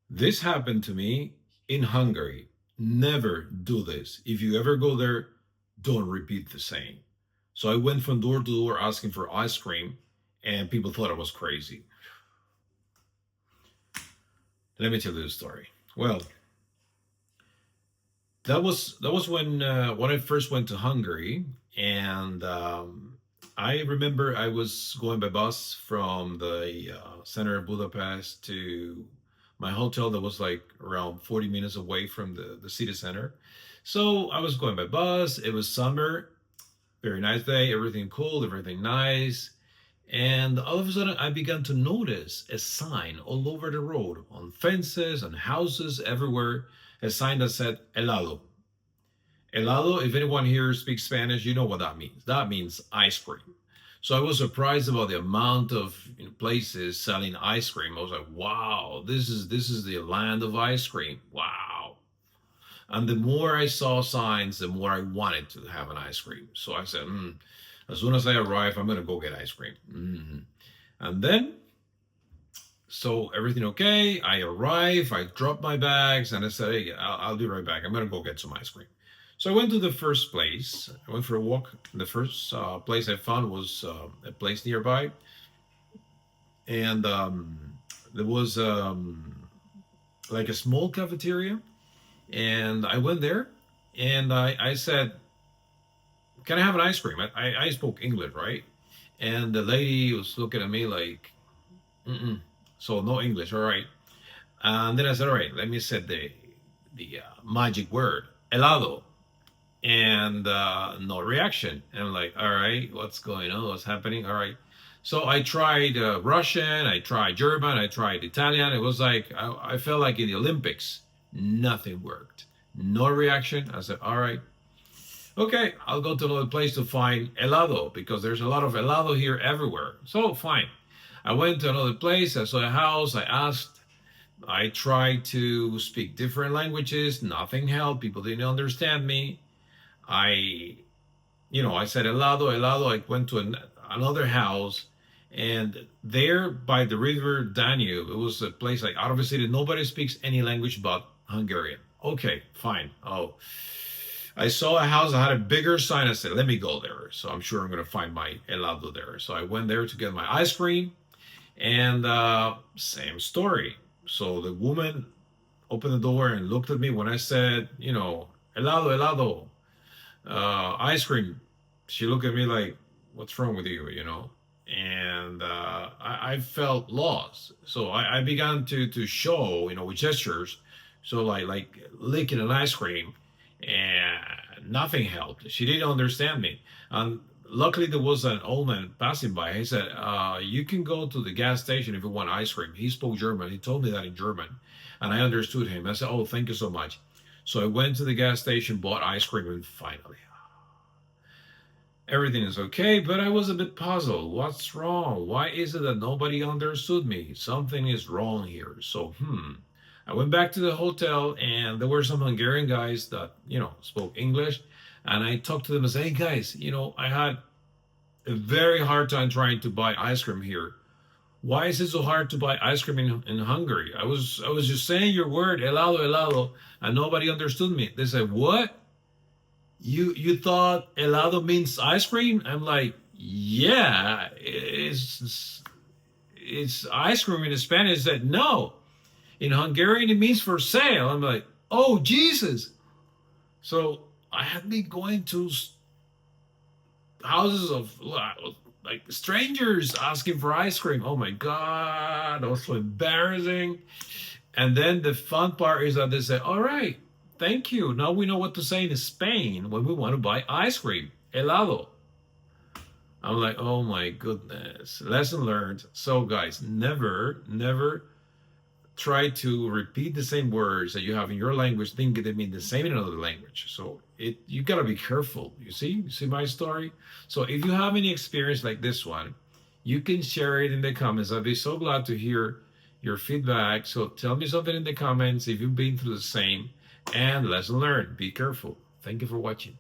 This happened to me in Hungary. Never do this. If you ever go there, don't repeat the same. So I went from door to door asking for ice cream, and people thought I was crazy. Let me tell you the story. Well, that was when I first went to Hungary, and I remember I was going by bus from the center of Budapest to my hotel that was like around 40 minutes away from the city center. So I was going by bus. It was summer, very nice day, everything cool, everything nice. And all of a sudden, I began to notice a sign all over the road, on fences and houses everywhere, a sign that said helado. Helado, if anyone here speaks Spanish, you know what that means. That means ice cream. So I was surprised about the amount of places selling ice cream. I was like, wow, this is the land of ice cream. Wow. And the more I saw signs, the more I wanted to have an ice cream. So I said, as soon as I arrive, I'm going to go get ice cream. And then, so everything okay. I arrive, I drop my bags, and I said, hey, I'll be right back. I'm going to go get some ice cream. So I went to the first place. I went for a walk. The first place I found was a place nearby. And there was like a small cafeteria. And I went there and I said, can I have an ice cream? I spoke English, right? And the lady was looking at me like, so no English, all right. And then I said, all right, let me say the magic word, helado. And no reaction. And I'm like, all right, what's going on? What's happening? All right. So I tried Russian, I tried German, I tried Italian. It was like, I felt like in the Olympics, nothing worked. No reaction. I said, all right, okay, I'll go to another place to find helado because there's a lot of helado here everywhere. So fine. I went to another place, I saw a house, I asked, I tried to speak different languages, nothing helped, people didn't understand me. I said helado, helado. I went to another house, and there by the river Danube, it was a place like out of the city. Nobody speaks any language but Hungarian. Okay, fine. Oh, I saw a house that had a bigger sign. I said, let me go there. So I'm sure I'm going to find my helado there. So I went there to get my ice cream, and same story. So the woman opened the door and looked at me when I said, helado, helado. Ice cream. She looked at me like, what's wrong with you, And I felt lost. So I began to show, with gestures. So like licking an ice cream, and nothing helped. She didn't understand me. And luckily there was an old man passing by. He said, you can go to the gas station if you want ice cream. He spoke German. He told me that in German. And I understood him. I said, oh, thank you so much. So I went to the gas station, bought ice cream, and finally, everything is okay, but I was a bit puzzled. What's wrong? Why is it that nobody understood me? Something is wrong here. So, I went back to the hotel, and there were some Hungarian guys that, spoke English. And I talked to them and said, hey, guys, I had a very hard time trying to buy ice cream here. Why is it so hard to buy ice cream in Hungary? I was just saying your word, helado, helado, and nobody understood me. They said, what? You thought helado means ice cream? I'm like, yeah, it's ice cream in Spanish. They said, no. In Hungarian, it means for sale. I'm like, oh, Jesus. So I had been going to houses of like strangers asking for ice cream. Oh my God, that was so embarrassing. And then the fun part is that they say, all right, thank you. Now we know what to say in Spain when we want to buy ice cream, helado. I'm like, oh my goodness. Lesson learned. So guys, never try to repeat the same words that you have in your language, thinking they mean the same in another language. So you gotta be careful. You see my story? So if you have any experience like this one, you can share it in the comments. I'd be so glad to hear your feedback. So tell me something in the comments if you've been through the same. And lesson learned. Be careful. Thank you for watching.